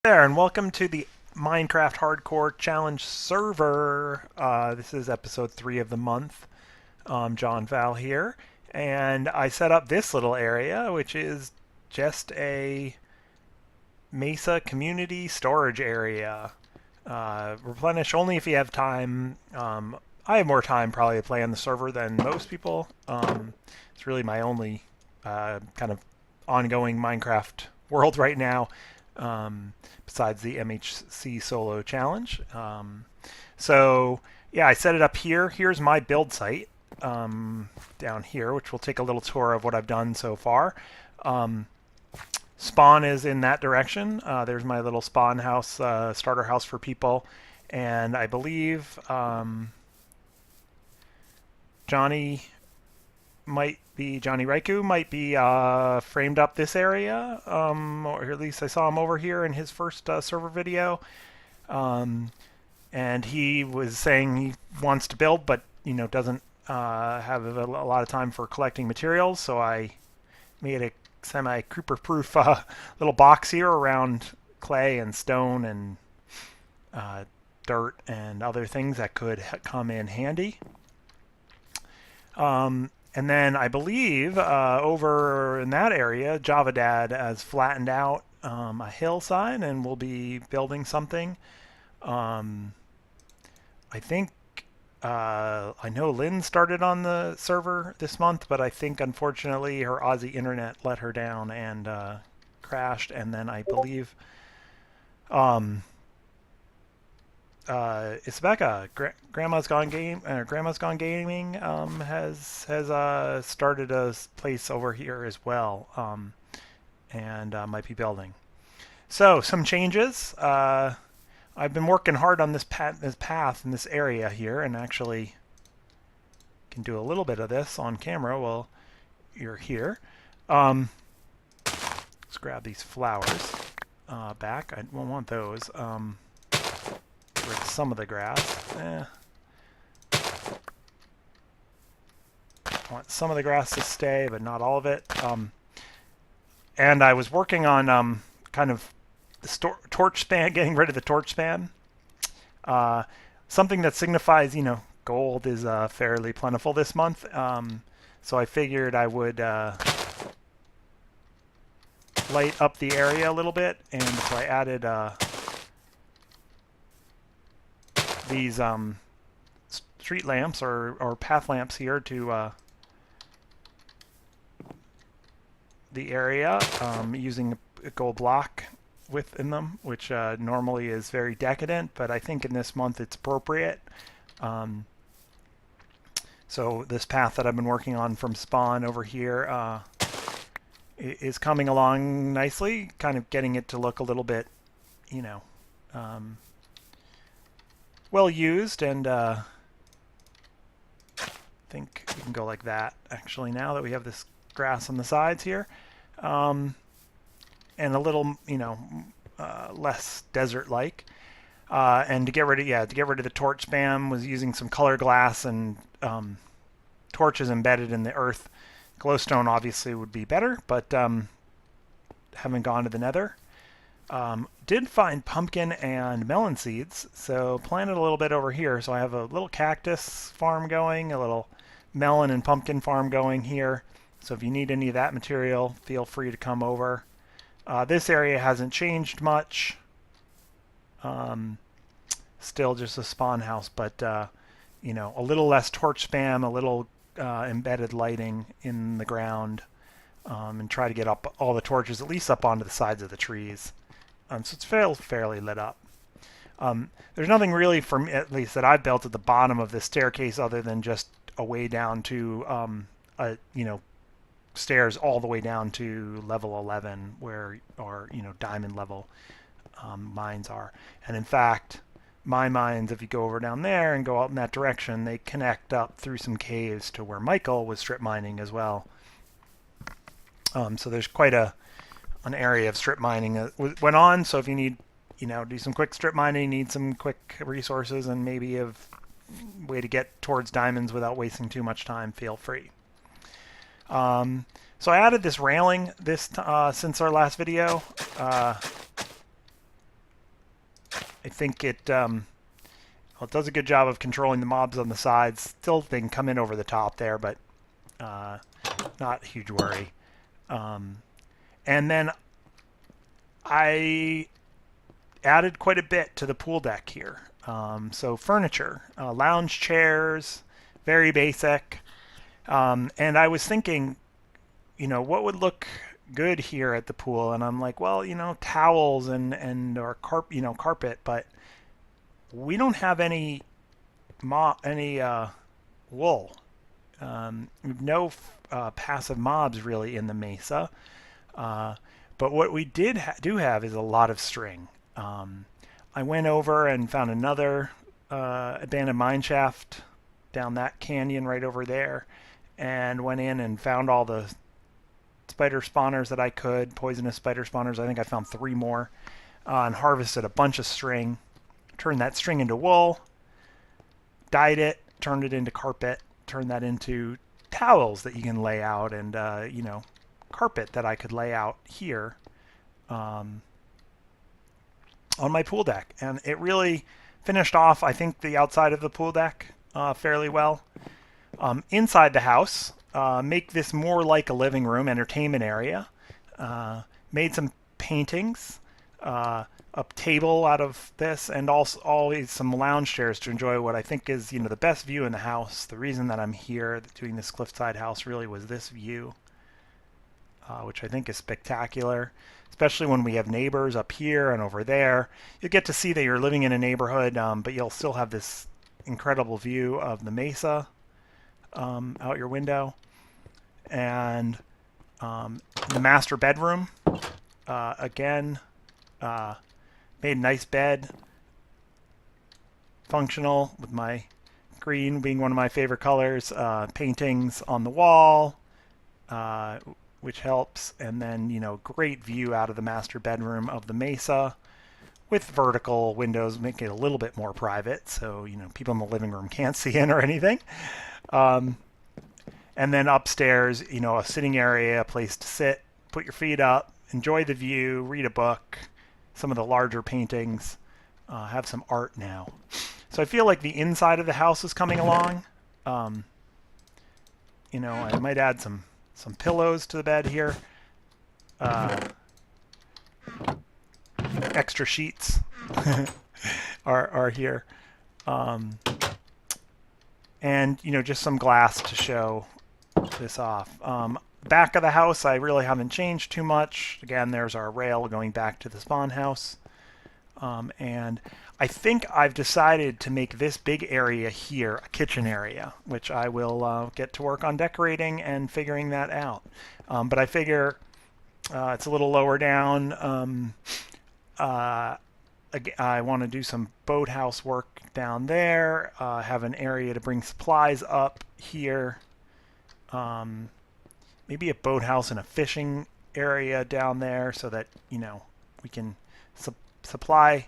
There, and welcome to the Minecraft Hardcore Challenge server. This is episode 3 of the month. John Val here, and I set up this little area, which is just a Mesa community storage area. Replenish only if you have time. I have more time probably to play on the server than most people. It's really my only kind of ongoing Minecraft world right now. Besides the MHC solo challenge. So yeah, I set it up here. Here's my build site down here, which will take a little tour of what I've done so far. Spawn is in that direction. There's my little spawn house, starter house for people. And I believe Johnny Raiku might be framed up this area, or at least I saw him over here in his first server video. And he was saying he wants to build, but doesn't have a lot of time for collecting materials. So I made a semi-creeper-proof little box here around clay and stone and dirt and other things that could come in handy. And then I believe over in that area, Java Dad has flattened out a hillside and will be building something. I think I know Lynn started on the server this month, but I think unfortunately her Aussie internet let her down and crashed. And then I believe Isabecca, Grandma's Gone Gaming, has started a place over here as well, and might be building. So some changes. I've been working hard on this path in this area here, and actually can do a little bit of this on camera while you're here. Let's grab these flowers back. I won't want those. Some of the grass. I want some of the grass to stay, but not all of it. And I was working on kind of the torch span, getting rid of the torch span. Something that signifies, gold is fairly plentiful this month. So I figured I would light up the area a little bit, and so I added these street lamps or path lamps here to the area, using a gold block within them, which normally is very decadent, but I think in this month it's appropriate. So this path that I've been working on from spawn over here is coming along nicely, kind of getting it to look a little bit, well used, and I think we can go like that actually now that we have this grass on the sides here, and a little less desert-like. And to get rid of the torch spam, was using some color glass and torches embedded in the earth. Glowstone obviously would be better, but haven't gone to the nether. Did find pumpkin and melon seeds, so planted a little bit over here. So I have a little cactus farm going, a little melon and pumpkin farm going here. So if you need any of that material, feel free to come over. This area hasn't changed much. Still just a spawn house, but a little less torch spam, a little embedded lighting in the ground, and try to get up all the torches at least up onto the sides of the trees. So it's fairly lit up. There's nothing really, from at least that I've built at the bottom of this staircase, other than just a way down to stairs all the way down to level 11, where diamond level mines are. And in fact, my mines, if you go over down there and go out in that direction, they connect up through some caves to where Michael was strip mining as well. So there's quite an area of strip mining that went on. So if you need, do some quick strip mining, need some quick resources, and maybe a way to get towards diamonds without wasting too much time, feel free. So I added this railing since our last video. I think well, it does a good job of controlling the mobs on the sides. Still, they can come in over the top there, but not a huge worry. And then I added quite a bit to the pool deck here. So furniture, lounge chairs, very basic. And I was thinking, what would look good here at the pool? And I'm like, well, towels and or carpet, but we don't have any wool. No passive mobs really in the Mesa. But what we do have is a lot of string. I went over and found another abandoned mine shaft down that canyon right over there, and went in and found all the spider spawners that I could, poisonous spider spawners. I think I found 3 more, and harvested a bunch of string, turned that string into wool, dyed it, turned it into carpet, turned that into towels that you can lay out, and carpet that I could lay out here on my pool deck. And it really finished off, I think, the outside of the pool deck fairly well. Inside the house, make this more like a living room, entertainment area. Made some paintings, a table out of this, and also always some lounge chairs to enjoy what I think is, the best view in the house. The reason that I'm here doing this cliffside house really was this view, which I think is spectacular, especially when we have neighbors up here and over there. You get to see that you're living in a neighborhood, but you'll still have this incredible view of the Mesa out your window. And the master bedroom, again, made a nice bed, functional, with my green being one of my favorite colors. Paintings on the wall, which helps, and then great view out of the master bedroom of the Mesa, with vertical windows, make it a little bit more private, so people in the living room can't see in or anything. And then upstairs, a sitting area, a place to sit, put your feet up, enjoy the view, read a book, some of the larger paintings, have some art now. So I feel like the inside of the house is coming along. I might add some pillows to the bed here. Extra sheets are here. And, just some glass to show this off. Back of the house, I really haven't changed too much. Again, there's our rail going back to the spawn house. And I think I've decided to make this big area here a kitchen area, which I will get to work on decorating and figuring that out. But I figure it's a little lower down. I want to do some boathouse work down there, have an area to bring supplies up here. Maybe a boathouse and a fishing area down there so that, we can supply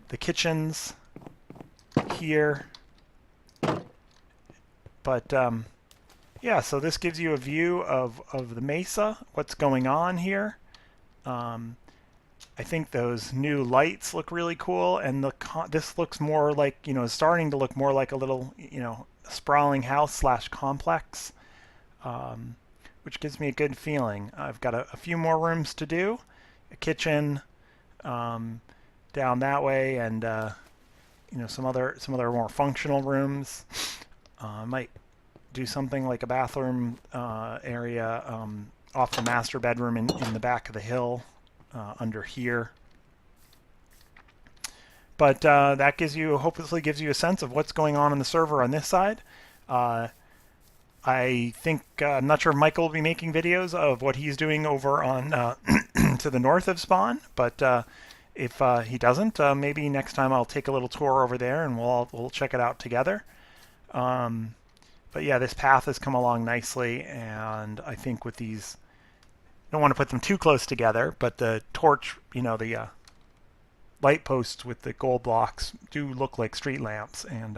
the kitchens here. But yeah, so this gives you a view of the Mesa, what's going on here. I think those new lights look really cool, and this looks more like, starting to look more like a little, sprawling house slash complex, which gives me a good feeling. I've got a few more rooms to do, a kitchen down that way, and some other more functional rooms. I might do something like a bathroom area off the master bedroom in the back of the hill. Under here. But that hopefully gives you a sense of what's going on the server on this side. I think, I'm not sure if Michael will be making videos of what he's doing over on to the north of Spawn, but if he doesn't, maybe next time I'll take a little tour over there and we'll check it out together. But yeah, this path has come along nicely, and I think with these, don't want to put them too close together, but the torch, the light posts with the gold blocks do look like street lamps, and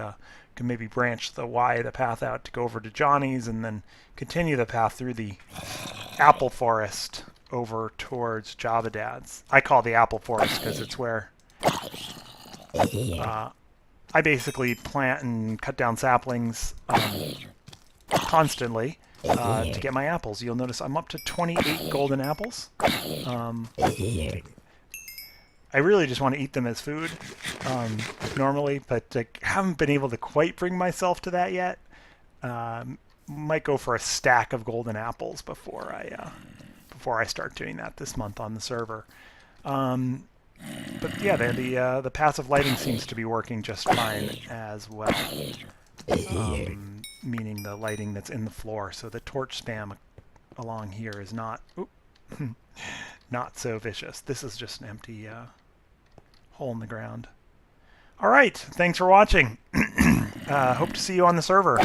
can maybe branch the path out to go over to Johnny's, and then continue the path through the apple forest over towards Java Dad's. I call it the apple forest because it's where I basically plant and cut down saplings constantly to get my apples. You'll notice I'm up to 28 golden apples. I really just want to eat them as food normally, but I haven't been able to quite bring myself to that yet. Might go for a stack of golden apples before I start doing that this month on the server. But yeah, the passive lighting seems to be working just fine as well. Meaning the lighting that's in the floor. So the torch spam along here is not not so vicious. This is just an empty hole in the ground. All right, thanks for watching. Hope to see you on the server,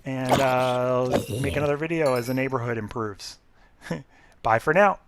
and I'll make another video as the neighborhood improves. Bye for now.